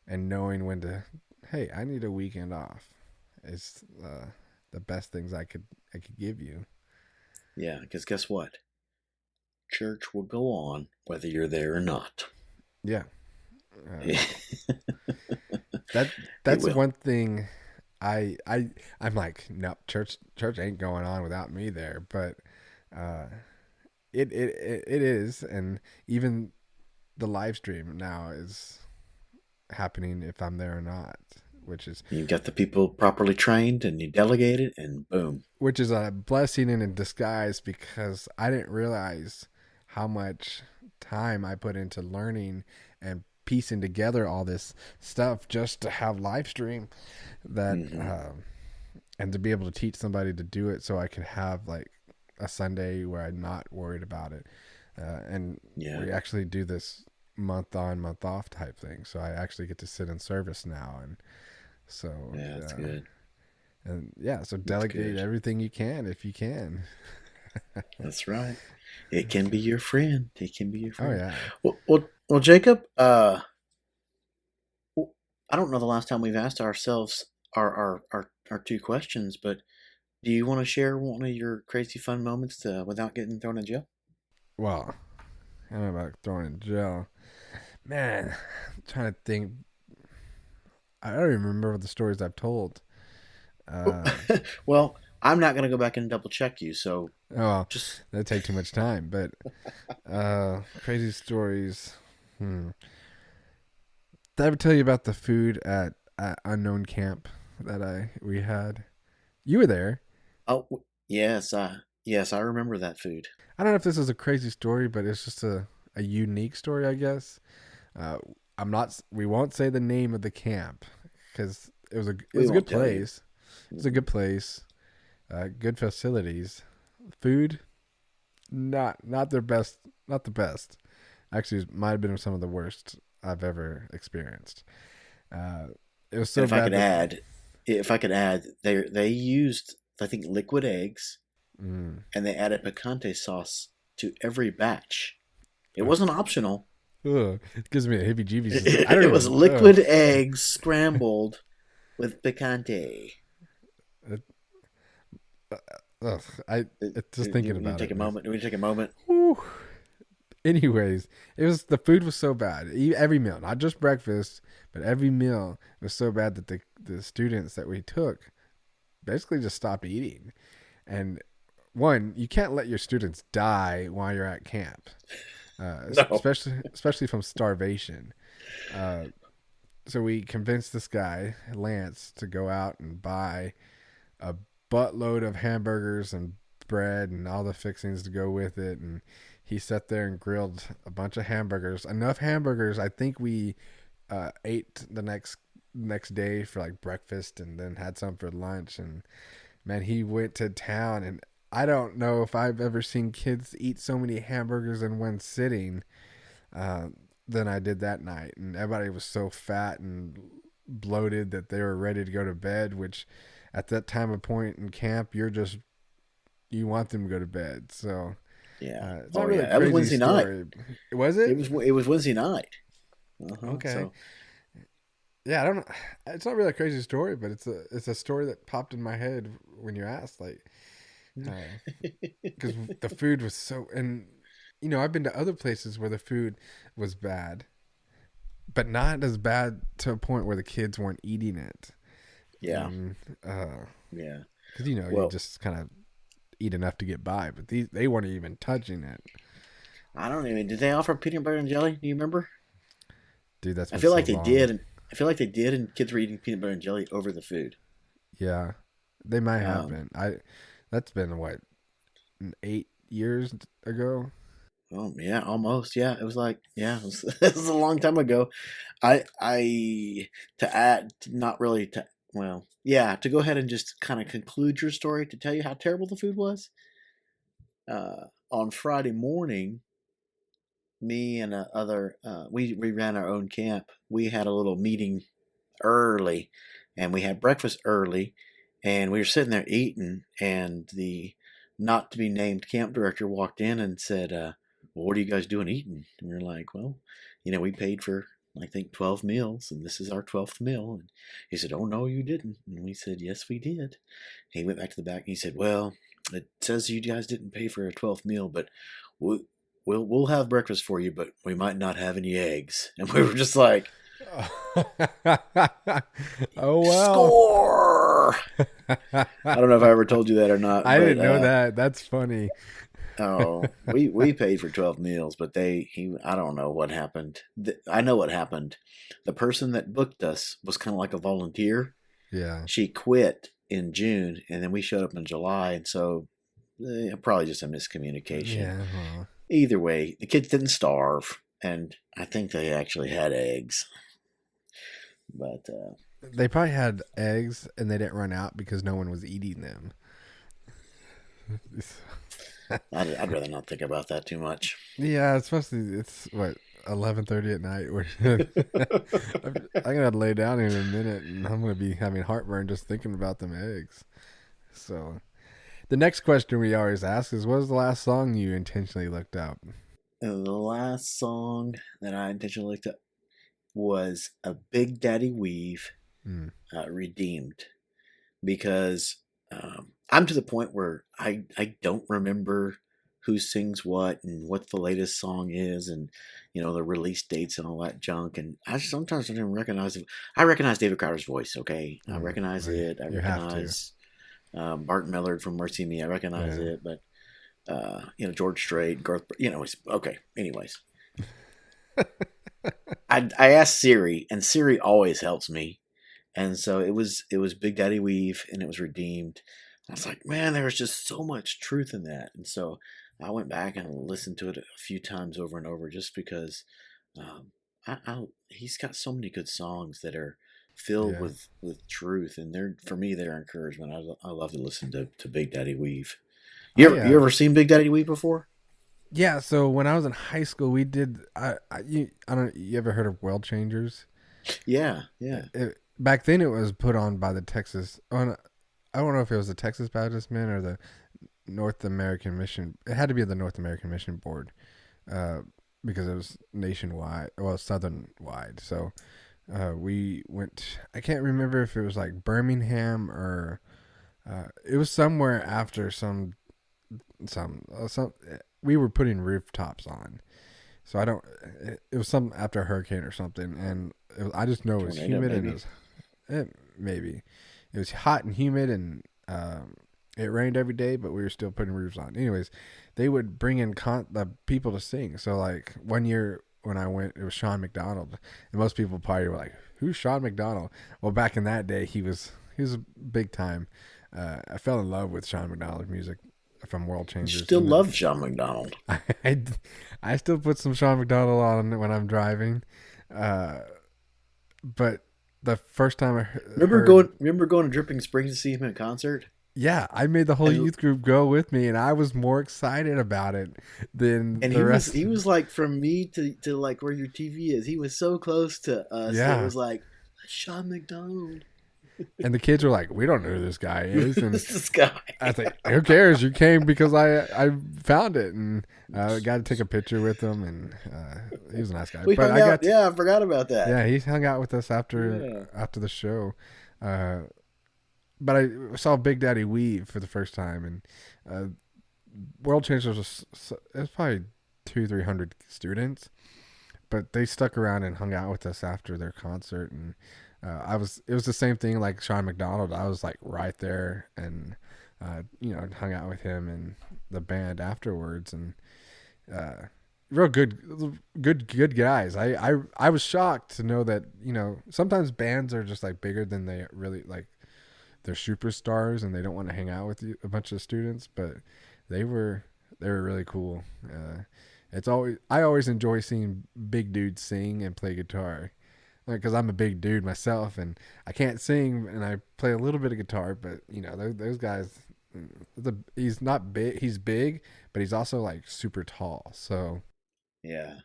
and knowing when to, hey, I need a weekend off, is the best things I could give you. Yeah, because guess what? Church will go on whether you're there or not. Yeah, uh, it that that's will. one thing. I'm like, no, church ain't going on without me there, but uh, it is, and even the live stream now is happening if I'm there or not, which is You got the people properly trained, and you delegate it, and boom. which is a blessing in a disguise, because I didn't realize how much time I put into learning and piecing together all this stuff just to have live stream that Mm-hmm. and to be able to teach somebody to do it, so I can have like a Sunday where I'm not worried about it, and Yeah. we actually do this month on month off type thing, so I actually get to sit in service now. And so Yeah, that's good. and yeah, so That's delegate good. everything you can if you can. That's right. It can be your friend. It can be your Oh friend. yeah. Well, Jacob. Well, I don't know the last time we've asked ourselves our two questions, but do you want to share one of your crazy fun moments without getting thrown in jail? Well, I don't know about throwing in jail. Man, I'm trying to think. I don't even remember the stories I've told. Uh, Well, I'm not going to go back and double check you, so oh, well, just that'd take too much time. But crazy stories. Hmm. Did I ever tell you about the food at unknown camp that we had? You were there. yes, yes, I remember that food. I don't know if this is a crazy story, but it's just a unique story, I guess. Uh, I'm not. We won't say the name of the camp because it We was a good won't tell you. place. It was a good place. Good facilities. Food, not their best. Not the best. Actually, it might have been some of the worst I've ever experienced. Uh, it was And so bad that if I could add, they used I think, liquid eggs, Mm. and they added picante sauce to every batch. It wasn't optional. Ugh, it gives me a heebie-jeebies. I don't It was even. liquid eggs scrambled with picante. It, ugh, just Do thinking we need about to take it. a moment? Do we take a moment? Whew. Anyways, the food was so bad. Every meal, not just breakfast, but every meal was so bad that the students that we took basically just stopped eating. And one, you can't let your students die while you're at camp, No. especially from starvation. Uh, so we convinced this guy Lance to go out and buy a buttload of hamburgers and bread and all the fixings to go with it, and he sat there and grilled a bunch of hamburgers, enough hamburgers I think we ate the next day for like breakfast, and then had some for lunch. And man, he went to town, and I don't know if I've ever seen kids eat so many hamburgers in one sitting uh, than I did that night. And everybody was so fat and bloated that they were ready to go to bed, which at that time of point in camp, you want them to go to bed. So Yeah. it's not really Yeah. a That was crazy Wednesday night. story. Was it? It was Wednesday night. Okay. So Yeah, I don't know. It's not really a crazy story, but it's a story that popped in my head when you asked, like, because the food was so, and I've been to other places where the food was bad, but not as bad to a point where the kids weren't eating it. yeah. And, Yeah. because you Well, just kind of eat enough to get by, but they weren't even touching it. I don't even. Did they offer peanut butter and jelly? Do you remember? Dude, that's I been feel so like they long. did. I feel like they did, and kids were eating peanut butter and jelly over the food. Yeah, they might have Um, been. That's been what, 8 years ago. oh yeah, almost. Yeah, it was like yeah, it was a long time ago. I to add, not really to well, yeah, to go ahead and just kind of conclude your story to tell you how terrible the food was. On Friday morning, me and we ran our own camp. We had a little meeting early, and we had breakfast early, and we were sitting there eating, and the not to be named camp director walked in and said, well, what are you guys doing eating? And we were like, well, we paid for I think 12 meals, and this is our 12th meal. And he said, oh no, you didn't. And we said, yes, we did. He went back to the back and he said, well, it says you guys didn't pay for a 12th meal, but we, we'll have breakfast for you, but we might not have any eggs. And we were just like, Oh well. score. I don't know if I ever told you that or not. I But, didn't know that. That's funny. Oh, we paid for 12 meals, but I don't know what happened. I know what happened. The person that booked us was kind of like a volunteer. Yeah. She quit in June, and then we showed up in July, and so probably just a miscommunication. Yeah. Well, Either way, the kids didn't starve, and I think they actually had eggs. But they probably had eggs and they didn't run out because no one was eating them. I'd rather not think about that too much. Yeah, especially it's what 11:30 at night. I'm gonna lay down in a minute, and I'm gonna be having heartburn just thinking about them eggs. So, the next question we always ask is, "What was the last song you intentionally looked up?" And the last song that I intentionally looked up was a Big Daddy Weave, Mm. Redeemed, because I'm to the point where I don't remember who sings what and what the latest song is, and the release dates and all that junk, and I sometimes don't even recognize it. I recognize David Crowder's voice, okay, I recognize Right. it. I You have to. recognize Bart Millard from Mercy Me. I recognize Yeah. it, but George Strait, Garth, it's okay. Anyways, I asked Siri, and Siri always helps me. And so it was Big Daddy Weave, and it was Redeemed. I was like, man, there was just so much truth in that. And so I went back and listened to it a few times over and over, just because he's got so many good songs that are filled Yeah. with truth, and for me they're encouragement. I love to listen to Big Daddy Weave. I, You ever seen Big Daddy Weave before? Yeah. So when I was in high school, we did. I don't. You ever heard of World Changers? Yeah. Back then, it was put on by the Texas. I don't know if it was the Texas Baptist Men or the North American Mission. It had to be the North American Mission Board, because it was nationwide, well, southern wide. So we went. I can't remember if it was like Birmingham or it was somewhere after some. We were putting rooftops on, so I don't. It was some after a hurricane or something, and I just know it was Tornado, humid maybe. and maybe it was hot and humid and it rained every day, but we were still putting roofs on. Anyways, they would bring in the people to sing. So like one year when I went, it was Sean McDonald, and most people probably were like, "Who's Sean McDonald?" Well, back in that day, he was big time. I fell in love with Sean McDonald's music from World You Changers, still and then love John McDonald. I, I still put some Sean McDonald on when I'm driving. But the first time I Remember going to Dripping Springs to see him in concert? yeah, I made the whole And youth group go with me, and I was more excited about it than and the rest. he was like from me to like where your TV is. He was so close to us. It Yeah, was like Sean McDonald. and the kids were like, "We don't know who this guy is," and This guy. I was like, "Who cares? You came because I found it, and got to take a picture with him, and he was a nice guy." We But hung out. Yeah, I forgot about that. yeah, he hung out with us after the show. But I saw Big Daddy Weave for the first time, and World Changers it was probably 200-300 students, but they stuck around and hung out with us after their concert, and it was the same thing like Sean McDonald. I was like right there, and hung out with him and the band afterwards, and real good guys. I was shocked to know that sometimes bands are just like bigger than they really like. They're superstars and they don't want to hang out with a bunch of students, but they were really cool. I always enjoy seeing big dudes sing and play guitar, because I'm a big dude myself and I can't sing and I play a little bit of guitar, but those guys. He's not big. He's big, but he's also like super tall. So Yeah.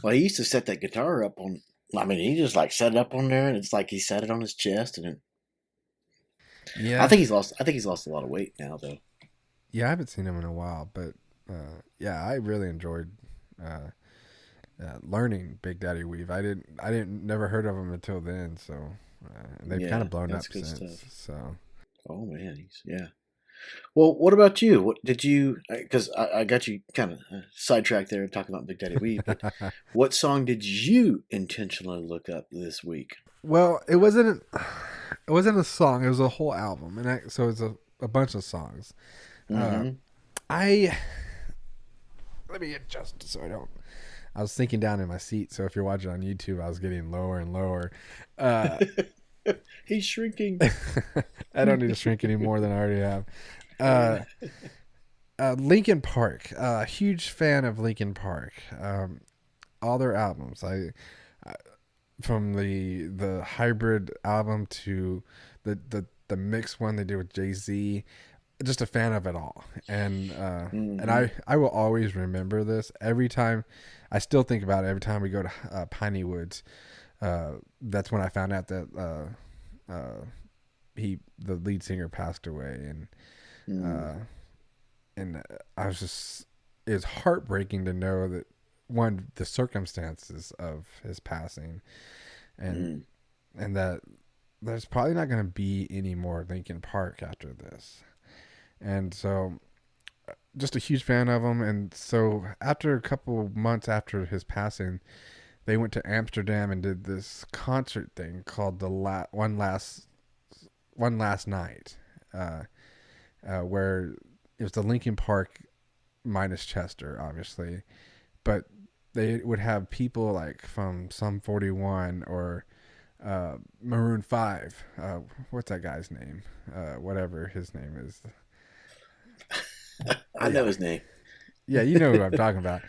Well, he used to set that guitar up on. I mean, he just like set it up on there, and it's like he set it on his chest, and yeah, I think he's lost. I think he's lost a lot of weight now, though. yeah. I haven't seen him in a while, but yeah, I really enjoyed learning Big Daddy Weave. I never heard of him until then. So they've kind of blown up good since. stuff. So Oh man, yeah. Well, what about you? What did you? Because I got you kind of sidetracked there talking about Big Daddy Weave. But what song did you intentionally look up this week? well, it wasn't a song. It was a whole album, and so it's a bunch of songs. Mm-hmm. Let me adjust so I don't. I was sinking down in my seat, so if you're watching on YouTube, I was getting lower and lower. He's shrinking. I don't need to shrink any more than I already have. Linkin Park. Huge fan of Linkin Park. All their albums. From the hybrid album to the mixed one they did with Jay-Z. Just a fan of it all. And and I will always remember this every time. I still think about it every time we go to Piney Woods. That's when I found out that the lead singer passed away, and I was just, it was heartbreaking to know that the circumstances of his passing, and that there's probably not going to be any more Linkin Park after this, and so just a huge fan of him. And so after a couple months after his passing, they went to Amsterdam and did this concert thing called One Last Night, where it was the Linkin Park minus Chester, obviously, but they would have people like from Sum 41 or Maroon 5. What's that guy's name? Whatever his name is. I know his name. Yeah, you know who I'm talking about.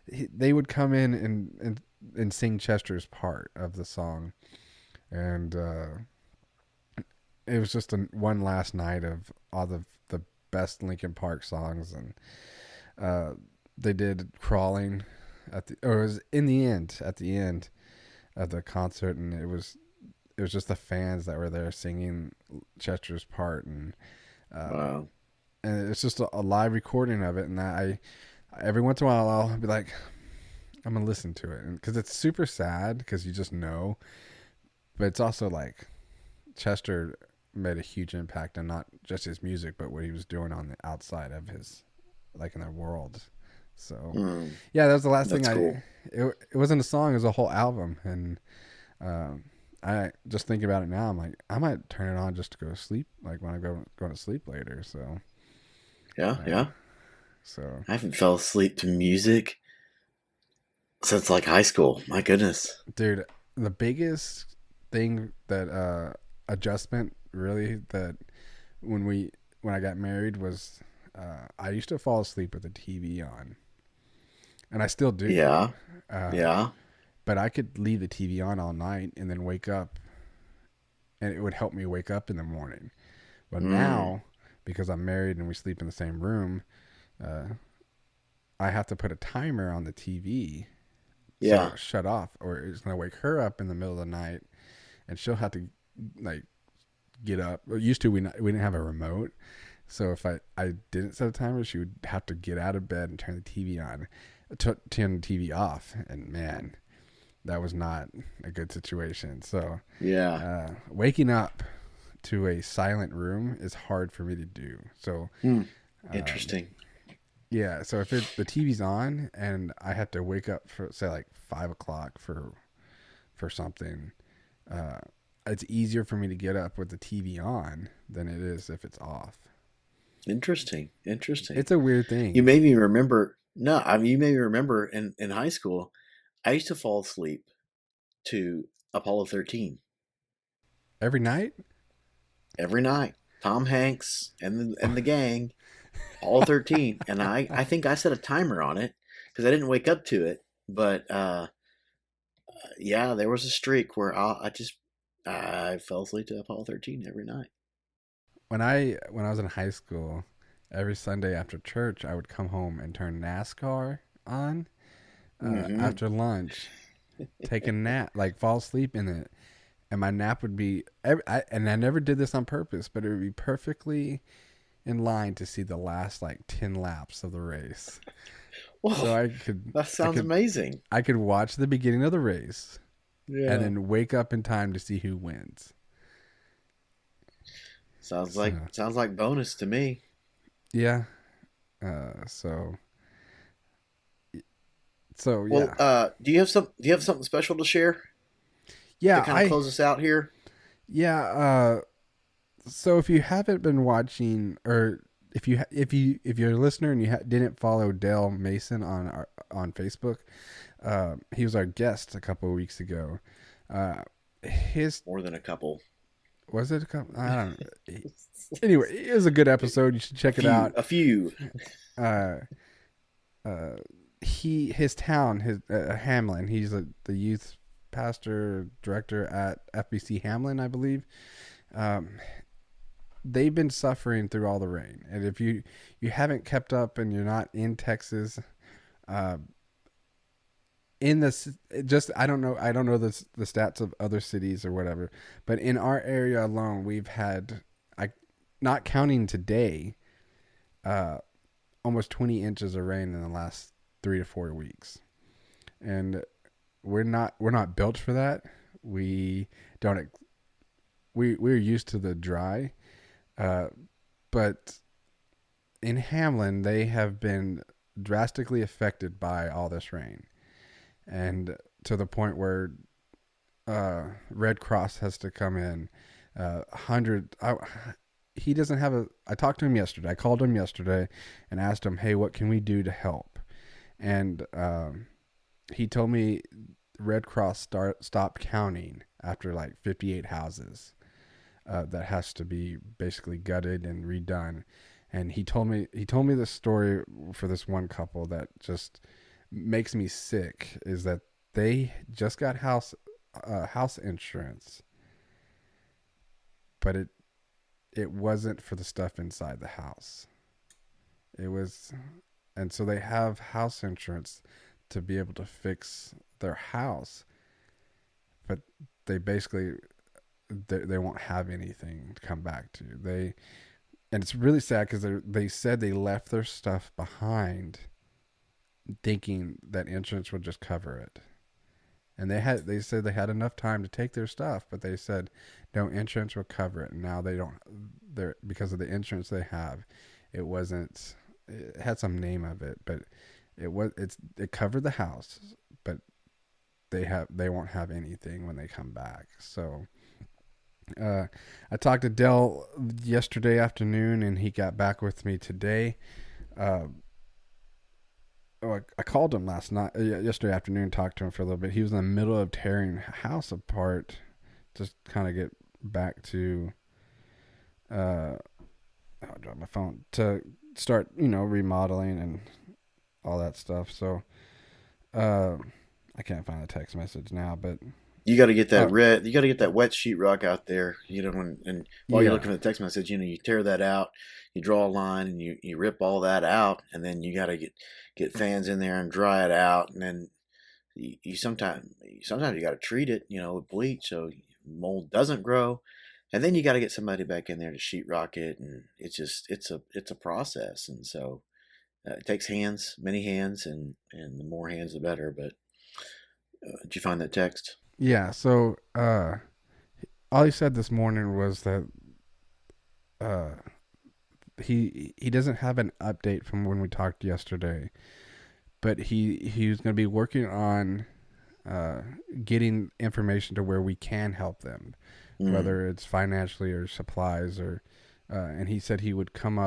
They would come in and sing Chester's part of the song, and it was just one last night of all the best Linkin Park songs, and they did Crawling it was at the end of the concert, and it was it was just the fans that were there singing Chester's part, uh, Wow. and it's just a live recording of it. And every once in a while I'll be like, I'm gonna listen to it, because it's super sad because you just know, but it's also like Chester made a huge impact on not just his music, but what he was doing on the outside of his, like in the world. So Mm, yeah, that was the last thing that's cool. it wasn't a song, it was a whole album. And um, I just think about it now, I'm like, I might turn it on just to go to sleep, like when I go to sleep later. So Yeah, uh, yeah. so I haven't fell asleep to music since like high school. My goodness. dude, the biggest thing that adjustment really, that when we when I got married was, I used to fall asleep with the TV on, and I still do. Yeah, Uh, yeah. but I could leave the TV on all night and then wake up, and it would help me wake up in the morning. But Mm, now, because I'm married and we sleep in the same room, uh, I have to put a timer on the TV so yeah. it'll shut off, or it's gonna wake her up in the middle of the night, and she'll have to like get up. Well, used to we didn't have a remote, so if I didn't set a timer, she would have to get out of bed and turn the TV on, turn the TV off, and man, that was not a good situation. So Yeah. waking up to a silent room is hard for me to do. So Hmm. um, Interesting. yeah, so if the TV's on and I have to wake up for say like 5 o'clock for something, uh, it's easier for me to get up with the TV on than it is if it's off. Interesting. Interesting. It's a weird You thing. made me remember. No, I mean, you made me remember in high school, I used to fall asleep to Apollo 13 Every night? every night. Tom Hanks and the gang, Apollo 13, and I think I set a timer on it because I didn't wake up to it. But yeah, there was a streak where I fell asleep to Apollo 13 every night. When I was in high school, every Sunday after church, I would come home and turn NASCAR on Hmm. after lunch, take a nap, like fall asleep in it, and my nap would be and I never did this on purpose, but it would be perfectly in line to see the last like 10 laps of the race. Whoa, So that I sounds could amazing. I could watch the beginning of the race and Yeah, then wake up in time to see who wins. So sounds like bonus to me. yeah, uh, so so Well, yeah, do you have something special to share to yeah kind of I close us out here? yeah. So if you haven't been watching, or if you're a listener and you didn't follow Dale Mason on Facebook, he was our guest a couple of weeks ago. His More than a couple, was it a couple? I don't know. Anyway, it was a good episode. You should check it out. a few. Uh, uh, his town, his Hamlin. He's the youth pastor director at FBC Hamlin, I believe. Um, they've been suffering through all the rain, and if you haven't kept up and you're not in Texas, uh, in this just I don't know the stats of other cities or whatever, but in our area alone, we've had, I not counting today, uh, almost 20 inches of rain in the last 3 to 4 weeks, and we're not built for that. We don't we're used to the dry, uh, but in Hamlin they have been drastically affected by all this rain, and to the point where Red Cross has to come in. 100. He doesn't have a. I talked to him yesterday. I called him yesterday and asked him, "Hey, what can we do to help?" And he told me Red Cross stopped counting after like 58 houses that has to be basically gutted and redone. And he told me this story for this one couple that just makes me sick. Is that they just got house insurance, but it wasn't for the stuff inside the house. It was, and so they have house insurance to be able to fix their house, but they basically they won't have anything to come back to. And it's really sad because they said they left their stuff behind, thinking that insurance would just cover it. And they said they had enough time to take their stuff, but they said no, insurance will cover it. And now they don't. They're because of the insurance they have. It wasn't. It had some name of it, but it covered the house, but they won't have anything when they come back. So I talked to Dell yesterday afternoon, and he got back with me today. I called him yesterday afternoon, talked to him for a little bit. He was in the middle of tearing a house apart, just kind of get back to. I'll drop my phone to start, remodeling and all that stuff. So, I can't find the text message now, but you got to get that you got to get that wet sheetrock out there, and while you're looking for the text message, you tear that out, you draw a line, and you rip all that out, and then you got to get fans in there and dry it out, and then you sometimes you got to treat it, with bleach so mold doesn't grow, and then you got to get somebody back in there to sheetrock it, and it's a process, and so it takes many hands, and the more hands the better. But did you find that text? Yeah, so all he said this morning was that he doesn't have an update from when we talked yesterday, but he was going to be working on getting information to where we can help them, whether it's financially or supplies or and he said he would come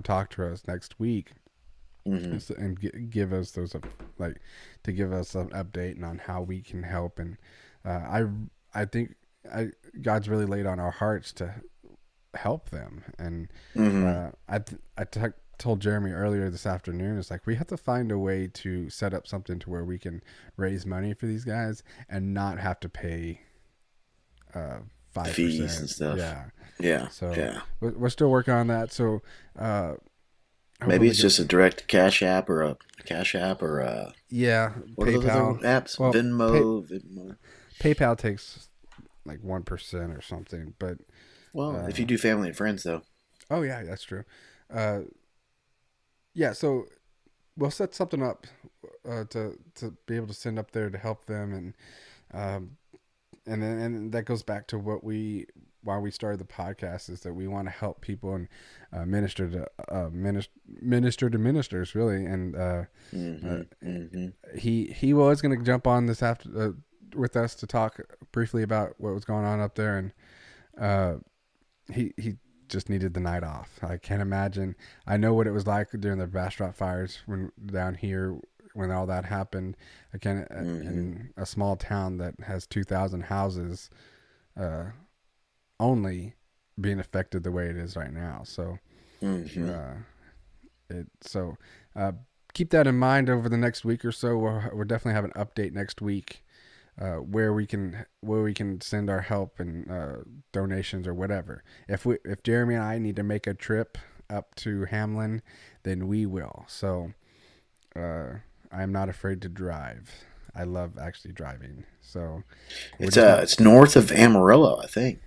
talk to us next week. And give us to give us an update on how we can help, and I think God's really laid on our hearts to help them, and I told Jeremy earlier this afternoon, it's like we have to find a way to set up something to where we can raise money for these guys and not have to pay 5% fees and stuff. Yeah. So we're still working on that. So. Maybe it's just a direct Cash App or a Cash App or a what PayPal are those apps? Well, Venmo. PayPal takes like 1% or something, but if you do family and friends though. Oh yeah, that's true. So we'll set something up to be able to send up there to help them, and that goes back to why we started the podcast, is that we want to help people and minister to ministers really, and he was going to jump on this after with us to talk briefly about what was going on up there, and he just needed the night off. I can't imagine. I know what it was like during the Bastrop fires down here when all that happened. I can't in a small town that has 2,000 houses. Only being affected the way it is right now. So, keep that in mind over the next week or so. We'll definitely have an update next week, where we can send our help and donations or whatever. If Jeremy and I need to make a trip up to Hamlin, then we will. So, I'm not afraid to drive. I love actually driving. So it's north of Amarillo, I think.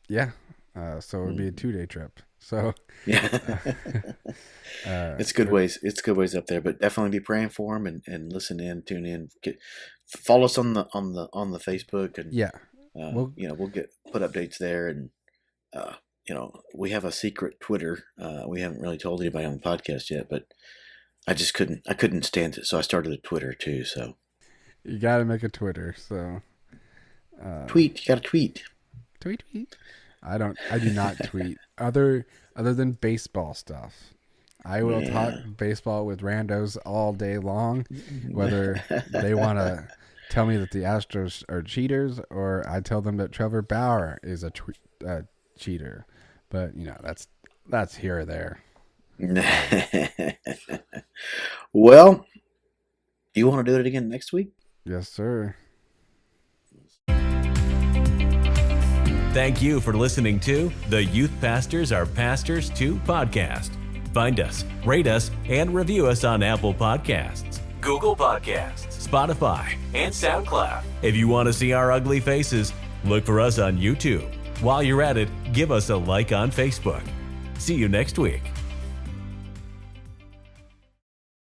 Yeah, so it would be a 2-day trip. So yeah, it's good ways. It's good ways up there, but definitely be praying for them and listen in, tune in, follow us on the Facebook, and we'll put updates there, and we have a secret Twitter. We haven't really told anybody on the podcast yet, but I couldn't stand it, so I started a Twitter too. So you got to make a Twitter. So tweet. You got to tweet. Tweet. I do not tweet other than baseball stuff. I will talk baseball with randos all day long, whether they want to tell me that the Astros are cheaters or I tell them that Trevor Bauer is a cheater. But that's here or there. Well, you want to do it again next week? Yes, sir. Thank you for listening to the Youth Pastors Are Pastors Too podcast. Find us, rate us, and review us on Apple Podcasts, Google Podcasts, Spotify, and SoundCloud. If you want to see our ugly faces, Look for us on YouTube. While you're at it, give us a like on Facebook. See you next week.